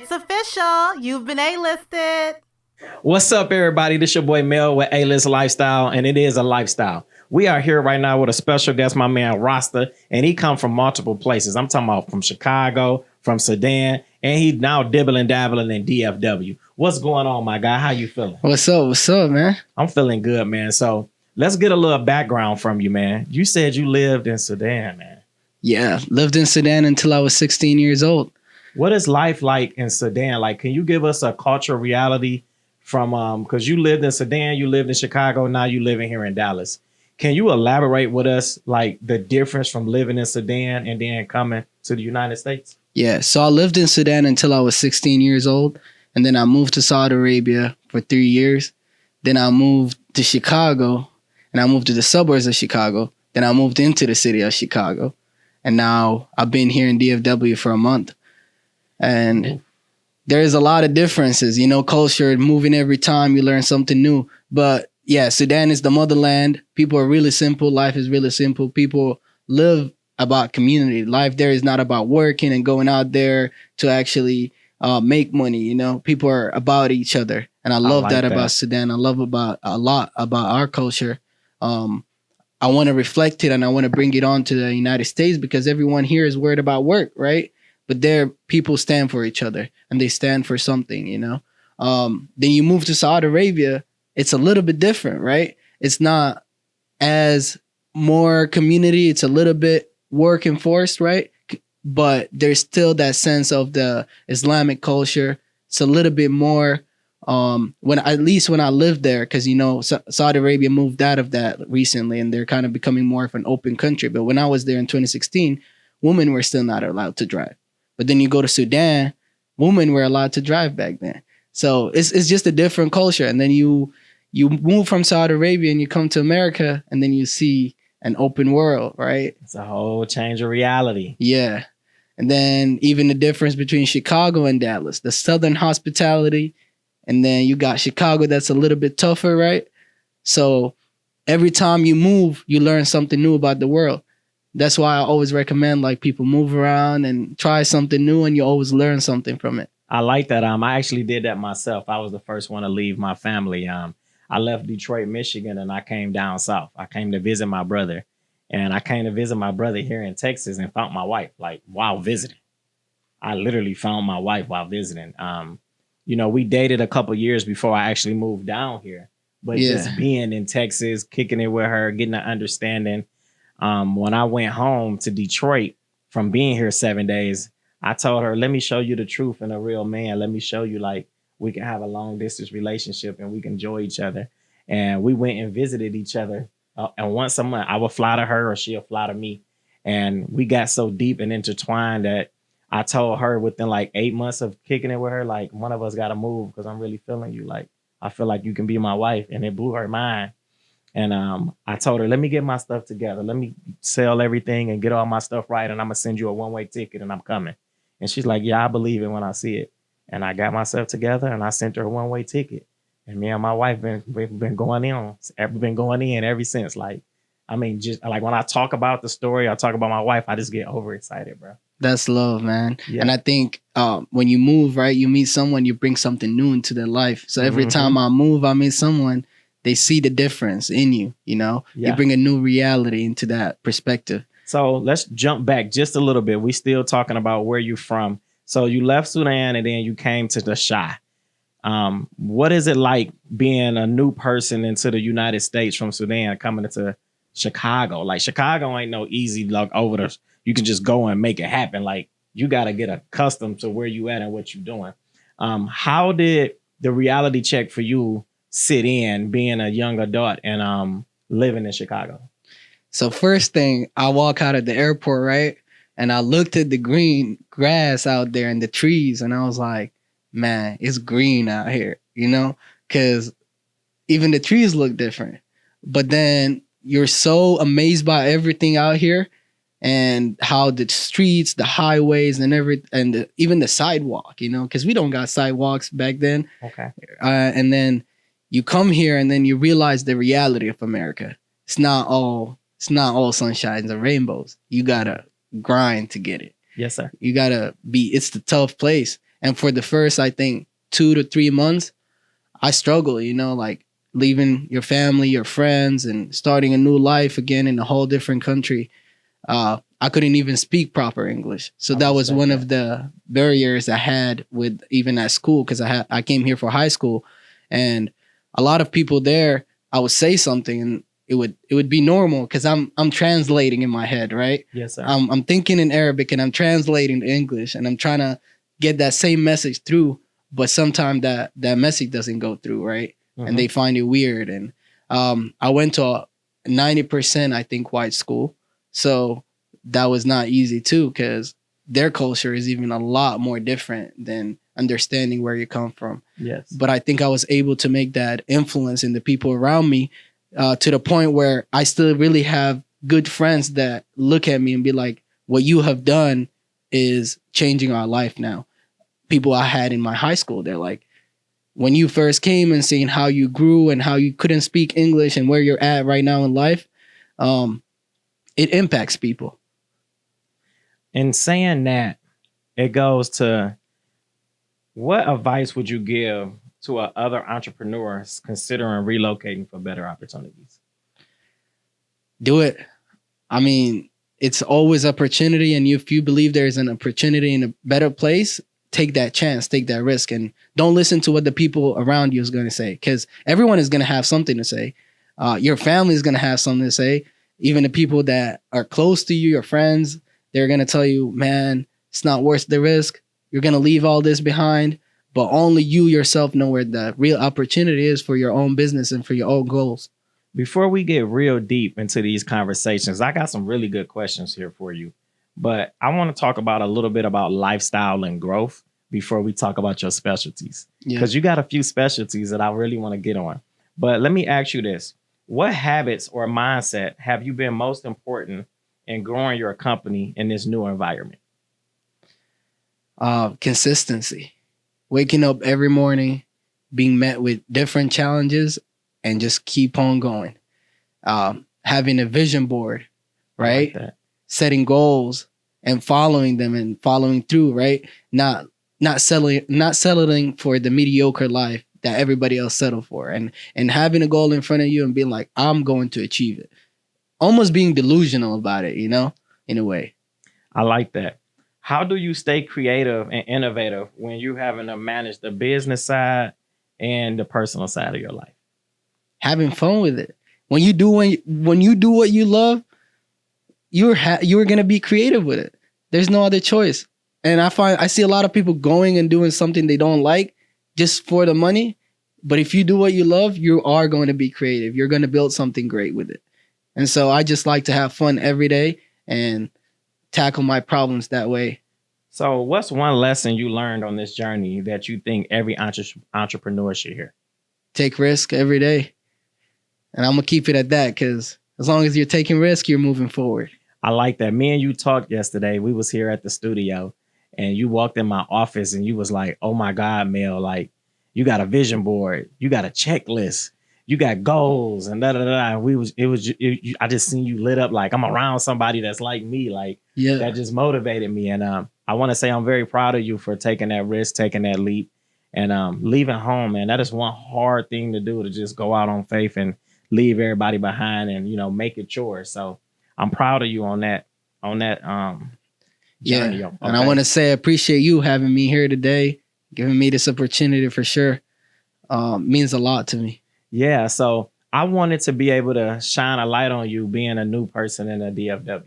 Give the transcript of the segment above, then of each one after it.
It's official. You've been A-listed. What's up, everybody? This your boy Mel with A-List Lifestyle, and it is a lifestyle. We are here right now with a special guest, my man Rosta, and he come from multiple places. I'm talking about from Chicago, from Sudan, and he now dibbling dabbling in DFW. What's going on, my guy? How you feeling? What's up? What's up, man? I'm feeling good, man. So let's get a little background from you, man. You said you lived in Sudan, man. Yeah, lived in Sudan until I was 16 years old. What is life like in Sudan? Like, can you give us a cultural reality from because you lived in Sudan, you lived in Chicago, now you living here in Dallas. Can you elaborate with us like the difference from living in Sudan and then coming to the United States? Yeah, so I lived in Sudan until I was 16 years old, and then I moved to Saudi Arabia for 3 years. Then I moved to Chicago, and I moved to the suburbs of Chicago. Then I moved into the city of Chicago, and now I've been here in DFW for a month. And there's a lot of differences, you know, culture, moving every time you learn something new. But yeah, Sudan is the motherland. People are really simple. Life is really simple. People live about community. Life there is not about working and going out there to actually make money. You know, people are about each other. And I love that about Sudan. I love about a lot about our culture. I want to reflect it and I want to bring it on to the United States because everyone here is worried about work, right? But there, people stand for each other and they stand for something, you know. Then you move to Saudi Arabia, it's a little bit different, right? It's not as more community. It's a little bit work enforced, right? But there's still that sense of the Islamic culture. It's a little bit more when I lived there, because, you know, Saudi Arabia moved out of that recently and they're kind of becoming more of an open country. But when I was there in 2016, women were still not allowed to drive. But then you go to Sudan, women were allowed to drive back then. So it's just a different culture. And then you move from Saudi Arabia and you come to America and then you see an open world, right? It's a whole change of reality. Yeah. And then even the difference between Chicago and Dallas, the Southern hospitality. And then you got Chicago that's a little bit tougher, right? So every time you move, you learn something new about the world. That's why I always recommend like people move around and try something new and you always learn something from it. I like that. I actually did that myself. I was the first one to leave my family. I left Detroit, Michigan, and I came down south. I came to visit my brother. And I came to visit my brother here in Texas and found my wife, like, while visiting. I literally found my wife while visiting. You know, we dated a couple years before I actually moved down here. But just being in Texas, kicking it with her, getting an understanding. When I went home to Detroit from being here 7 days, I told her, let me show you the truth and a real man. Let me show you like we can have a long distance relationship and we can enjoy each other. And we went and visited each other. And once a month, I would fly to her or she'll fly to me. And we got so deep and intertwined that I told her within like 8 months of kicking it with her, like one of us got to move because I'm really feeling you. Like, I feel like you can be my wife. And it blew her mind. And I told her, let me get my stuff together. Let me sell everything and get all my stuff right. And I'm going to send you a one-way ticket and I'm coming. And she's like, yeah, I believe it when I see it. And I got myself together and I sent her a one-way ticket. And me and my wife been going in ever since. Like, I mean, just like when I talk about the story, I talk about my wife, I just get overexcited, bro. That's love, man. Yeah. And I think when you move, right, you meet someone, you bring something new into their life. So every time I move, I meet someone, they see the difference in you, you know? Yeah. You bring a new reality into that perspective. So let's jump back just a little bit. We still talking about where you're from. So you left Sudan and then you came to the Shah. What is it like being a new person into the United States from Sudan coming into Chicago? Like Chicago ain't no easy like over the, you can just go and make it happen. Like you got to get accustomed to where you at and what you're doing. How did the reality check for you sit in being a young adult and living in Chicago? So first thing, I walk out of the airport, right? And I looked at the green grass out there and the trees and I was like, man, it's green out here, you know, because even the trees look different. But then you're so amazed by everything out here and how the streets, the highways and even the sidewalk, you know, because we don't got sidewalks back then. Okay. And then you come here and then you realize the reality of America. It's not all sunshines and rainbows. You got to grind to get it. Yes, sir. You got to it's the tough place. And for the first, I think, 2 to 3 months, I struggle, like leaving your family, your friends, and starting a new life again in a whole different country. I couldn't even speak proper English. So that was one of the barriers I had with even at school, because I came here for high school, and a lot of people there, I would say something and it would be normal because I'm translating in my head, right? Yes, sir. I'm thinking in Arabic and I'm translating to English and I'm trying to get that same message through, but sometimes that message doesn't go through, right? Mhm. And they find it weird. And I went to a 90%, I think, white school. So that was not easy too, because their culture is even a lot more different than understanding where you come from. Yes. But I think I was able to make that influence in the people around me, to the point where I still really have good friends that look at me and be like, what you have done is changing our life now. People I had in my high school, they're like, when you first came and seeing how you grew and how you couldn't speak English and where you're at right now in life, it impacts people. In saying that, it goes to, what advice would you give to other entrepreneurs considering relocating for better opportunities? Do it. I mean, it's always opportunity. And if you believe there's an opportunity in a better place, take that chance, take that risk, and don't listen to what the people around you is going to say, because everyone is going to have something to say. Your family is going to have something to say. Even the people that are close to you, your friends, they're going to tell you, man, it's not worth the risk. You're going to leave all this behind. But only you yourself know where the real opportunity is for your own business and for your own goals. Before we get real deep into these conversations, I got some really good questions here for you. But I want to talk about a little bit about lifestyle and growth before we talk about your specialties. Because you got a few specialties that I really want to get on. But let me ask you this. What habits or mindset have you been most important in growing your company in this new environment? Consistency. Waking up every morning, being met with different challenges, and just keep on going. Having a vision board, right? I like that. Setting goals and following them and following through, right? Not settling for the mediocre life that everybody else settled for, and having a goal in front of you and being like, I'm going to achieve it. Almost being delusional about it, in a way. I like that. How do you stay creative and innovative when you're having to manage the business side and the personal side of your life? Having fun with it. When you do what you love, you're gonna be creative with it. There's no other choice. And I see a lot of people going and doing something they don't like just for the money. But if you do what you love, you are going to be creative. You're going to build something great with it. And so I just like to have fun every day and tackle my problems that way. So what's one lesson you learned on this journey that you think every entrepreneur should hear? Take risk every day. And I'm going to keep it at that, because as long as you're taking risk, you're moving forward. I like that. Me and you talked yesterday. We was here at the studio and you walked in my office and you was like, oh my God, Mel, like you got a vision board, you got a checklist, you got goals and da da da. I just seen you lit up like I'm around somebody that's like me, like that just motivated me. And I want to say I'm very proud of you for taking that risk, taking that leap, and leaving home, man. That is one hard thing to do, to just go out on faith and leave everybody behind and, make it yours. So I'm proud of you on that journey. Okay. And I want to say I appreciate you having me here today, giving me this opportunity for sure. Means a lot to me. Yeah. So I wanted to be able to shine a light on you being a new person in a DFW.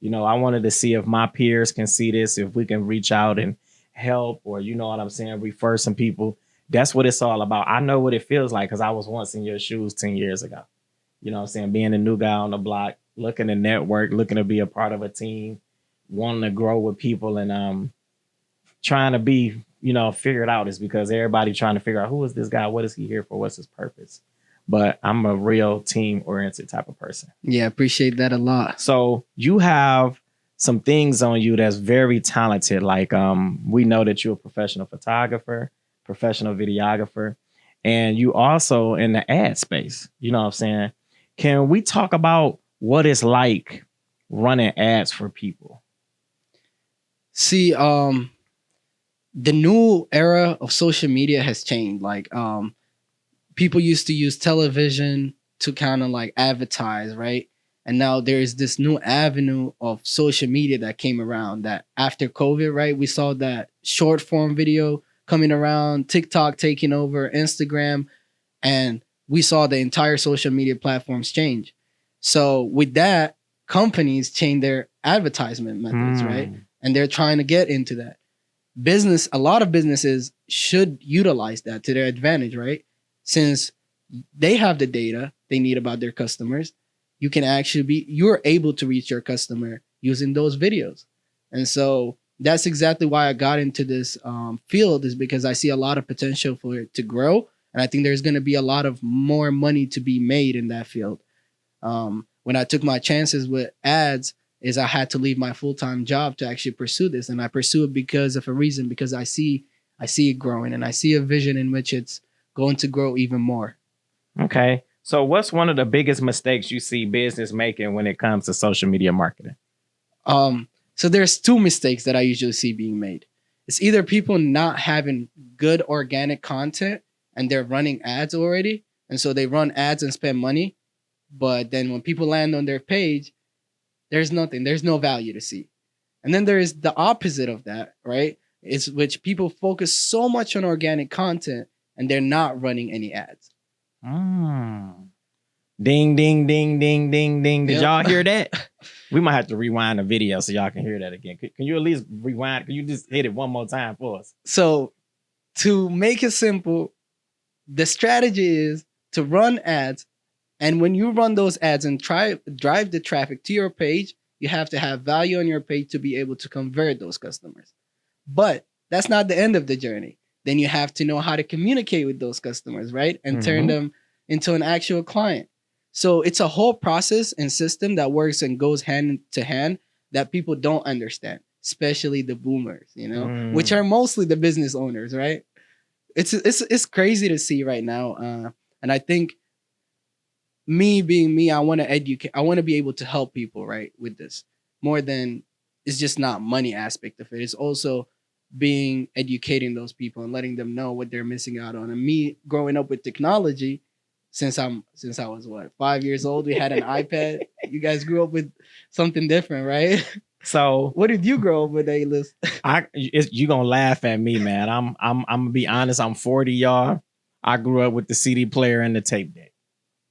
I wanted to see if my peers can see this, if we can reach out and help, or refer some people. That's what it's all about. I know what it feels like because I was once in your shoes 10 years ago. Being a new guy on the block, looking to network, looking to be a part of a team, wanting to grow with people, and trying to be, figured out, is because everybody trying to figure out, who is this guy? What is he here for? What's his purpose? But I'm a real team-oriented type of person. Yeah, appreciate that a lot. So you have some things on you that's very talented. Like we know that you're a professional photographer, professional videographer, and you also in the ad space. You know what I'm saying? Can we talk about what it's like running ads for people? See, the new era of social media has changed. Like people used to use television to kind of like advertise, right? And now there is this new avenue of social media that came around that after COVID, right? We saw that short form video coming around, TikTok taking over, Instagram, and we saw the entire social media platforms change. So with that, companies change their advertisement methods, right? And they're trying to get into that. A lot of businesses should utilize that to their advantage, right? Since they have the data they need about their customers, you're able to reach your customer using those videos. And so that's exactly why I got into this field, is because I see a lot of potential for it to grow. And I think there's going to be a lot of more money to be made in that field. When I took my chances with ads, is I had to leave my full-time job to actually pursue this. And I pursue it because of a reason, because I see it growing and I see a vision in which it's going to grow even more. Okay. So what's one of the biggest mistakes you see business making when it comes to social media marketing? So there's two mistakes that I usually see being made. It's either people not having good organic content and they're running ads already. And so they run ads and spend money. But then when people land on their page, there's nothing, there's no value to see. And then there is the opposite of that, right? It's which people focus so much on organic content and they're not running any ads. Ding, ding, ding, ding, ding, ding. Did y'all hear that? We might have to rewind the video so y'all can hear that again. Can you at least rewind? Can you just hit it one more time for us? So to make it simple, the strategy is to run ads. And when you run those ads and drive the traffic to your page, you have to have value on your page to be able to convert those customers. But that's not the end of the journey. Then you have to know how to communicate with those customers, right? And turn them into an actual client. So it's a whole process and system that works and goes hand to hand that people don't understand, especially the boomers, which are mostly the business owners, right? It's crazy to see right now. And I think me being me, I want to educate. I want to be able to help people, right, with this more than it's just not money aspect of it. It's also educating those people and letting them know what they're missing out on. And me growing up with technology, since I was 5 years old, we had an iPad. You guys grew up with something different, right? So what did you grow up with, A-List? You gonna laugh at me, man. I'm gonna be honest. I'm 40, y'all. I grew up with the CD player and the tape deck.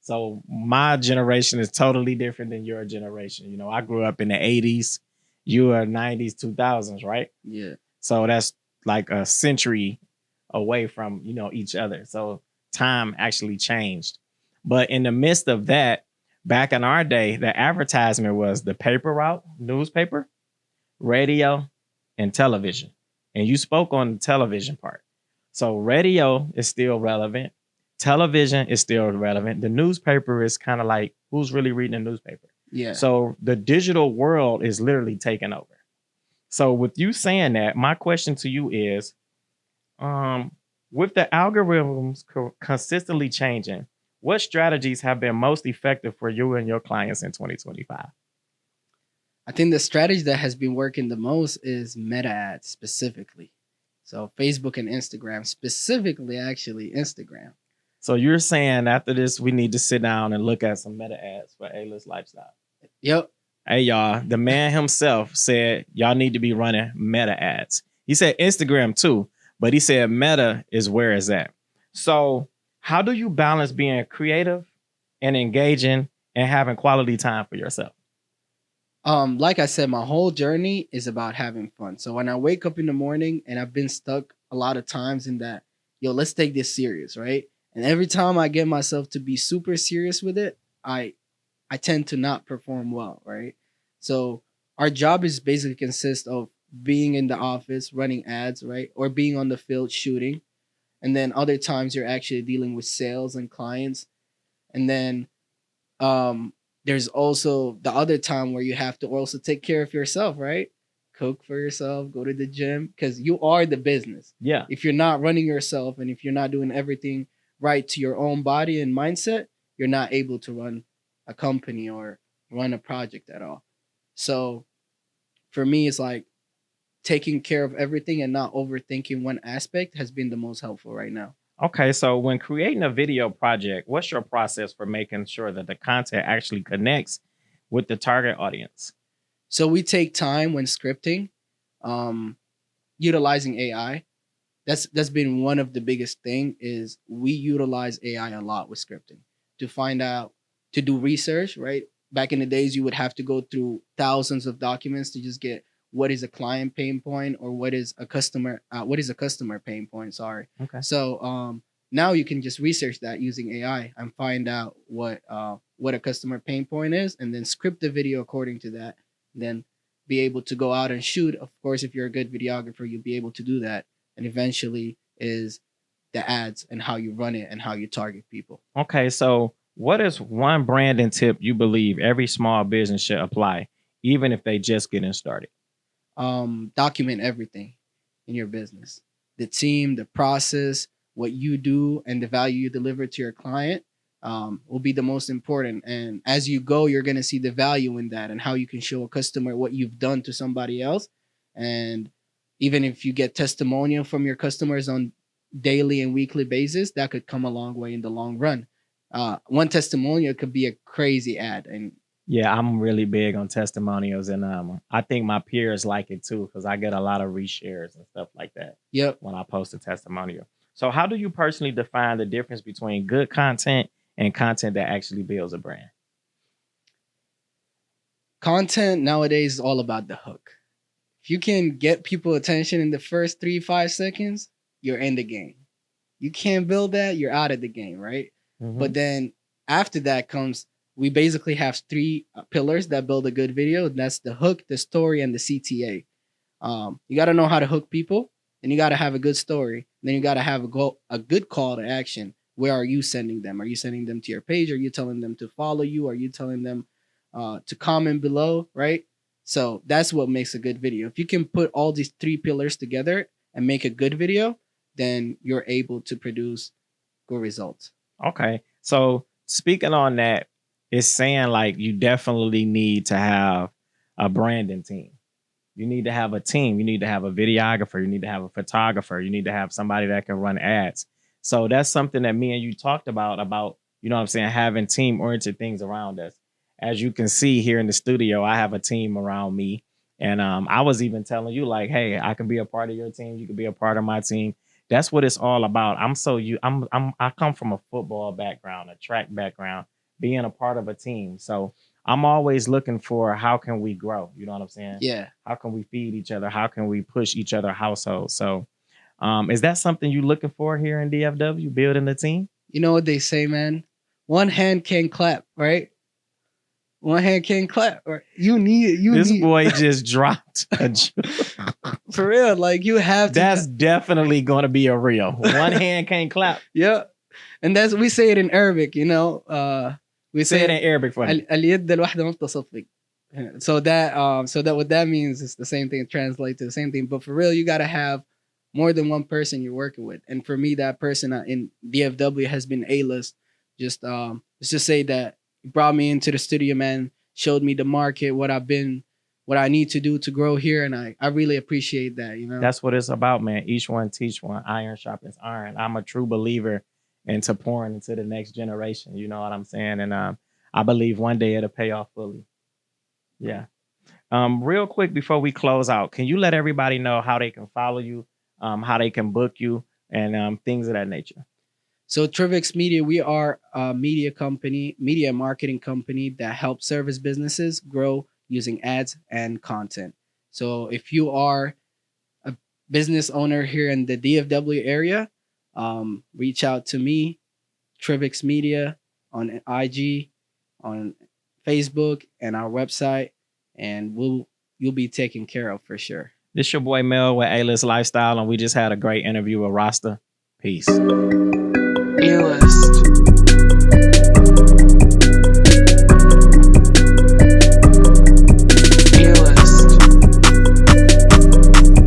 So my generation is totally different than your generation. I grew up in the 80s. You are 90s, 2000s, right? Yeah. So that's like a century away from, each other. So time actually changed. But in the midst of that, back in our day, the advertisement was the paper route, newspaper, radio, and television. And you spoke on the television part. So radio is still relevant. Television is still relevant. The newspaper is kind of like, who's really reading a newspaper? Yeah. So the digital world is literally taking over. So with you saying that, my question to you is, with the algorithms consistently changing, what strategies have been most effective for you and your clients in 2025? I think the strategy that has been working the most is meta ads specifically. So Facebook and Instagram, specifically actually Instagram. So you're saying after this, we need to sit down and look at some meta ads for A-List Lifestyle. Yep. Hey, y'all, the man himself said y'all need to be running meta ads. He said Instagram too, but he said meta is where it's at. So how do you balance being creative and engaging and having quality time for yourself? Like I said, my whole journey is about having fun. So when I wake up in the morning and I've been stuck a lot of times in that, let's take this serious, right? And every time I get myself to be super serious with it, I tend to not perform well, right? So our job is basically consists of being in the office, running ads, right? Or being on the field shooting. And then other times you're actually dealing with sales and clients. And then there's also the other time where you have to also take care of yourself, right? Cook for yourself, go to the gym, because you are the business. Yeah. If you're not running yourself and if you're not doing everything right to your own body and mindset, you're not able to run a company or run a project at all. So for me, it's like taking care of everything and not overthinking one aspect has been the most helpful right now. Okay, so when creating a video project, what's your process for making sure that the content actually connects with the target audience? So we take time when scripting, um, utilizing AI. That's been one of the biggest thing is we utilize AI a lot with scripting to find out to do research, right? Back in the days you would have to go through thousands of documents to just get what is a client pain point or what is a customer pain point, sorry. Okay. So now you can just research that using AI and find out what a customer pain point is and then script the video according to that, then be able to go out and shoot. Of course, if you're a good videographer, you'll be able to do that, and eventually is the ads and how you run it and how you target people. Okay, so what is one branding tip you believe every small business should apply, even if they just getting started? Document everything in your business, the team, the process, what you do, and the value you deliver to your client will be the most important. And as you go, you're going to see the value in that and how you can show a customer what you've done to somebody else. And even if you get testimonial from your customers on daily and weekly basis, that could come a long way in the long run. One testimonial could be a crazy ad. And Yeah, I'm really big on testimonials, and I think my peers like it too because I get a lot of reshares and stuff like that. Yep. When I post a testimonial. So, how do you personally define the difference between good content and content that actually builds a brand? Content nowadays is all about the hook. If you can get people attention in the first 3-5 seconds, you're in the game. You can't build that, you're out of the game, right? Mhm. But then after that comes, we basically have three pillars that build a good video. That's the hook, the story, and the CTA. You got to know how to hook people, and you got to have a good story. Then you got to have a good call to action. Where are you sending them? Are you sending them to your page? Are you telling them to follow you? Are you telling them to comment below, right? So that's what makes a good video. If you can put all these three pillars together and make a good video, then you're able to produce good results. Okay. So, speaking on that, it's saying like you definitely need to have a branding team. You need to have a team. You need to have a videographer. You need to have a photographer. You need to have somebody that can run ads. So that's something that me and you talked about, you know what I'm saying, having team oriented things around us. As you can see here in the studio, I have a team around me. And I was even telling you like, hey, I can be a part of your team. You can be a part of my team. That's what it's all about. I come from a football background, a track background, being a part of a team. So I'm always looking for how can we grow? You know what I'm saying? Yeah. How can we feed each other? How can we push each other households? So is that something you're looking for here in DFW, building a team? You know what they say, man? One hand can clap, right? One hand can clap. Right? This boy just dropped a for real. Like you have to. That's definitely going to be a real. One hand can't clap. Yeah. And we say it in Arabic, you know. We say it in Arabic for me. اليد الواحدة ما بتصفق. So that what that means is the same thing, translate to the same thing. But for real, you gotta have more than one person you're working with. And for me, that person in DFW has been A-list. Just let's just say that he brought me into the studio, man, showed me the market, what I need to do to grow here. And I really appreciate that, you know. That's what it's about, man. Each one teach one. Iron sharpens iron. I'm a true believer into pouring into the next generation. You know what I'm saying? And I believe one day it'll pay off fully. Yeah. Real quick before we close out, can you let everybody know how they can follow you, how they can book you, and things of that nature? So Trivix Media, we are a media marketing company that helps service businesses grow using ads and content. So if you are a business owner here in the DFW area, reach out to me, Trivix Media, on IG, on Facebook, and our website, and you'll be taken care of for sure. This your boy Mel with A-List Lifestyle, and we just had a great interview with Rosta. Peace. A-List.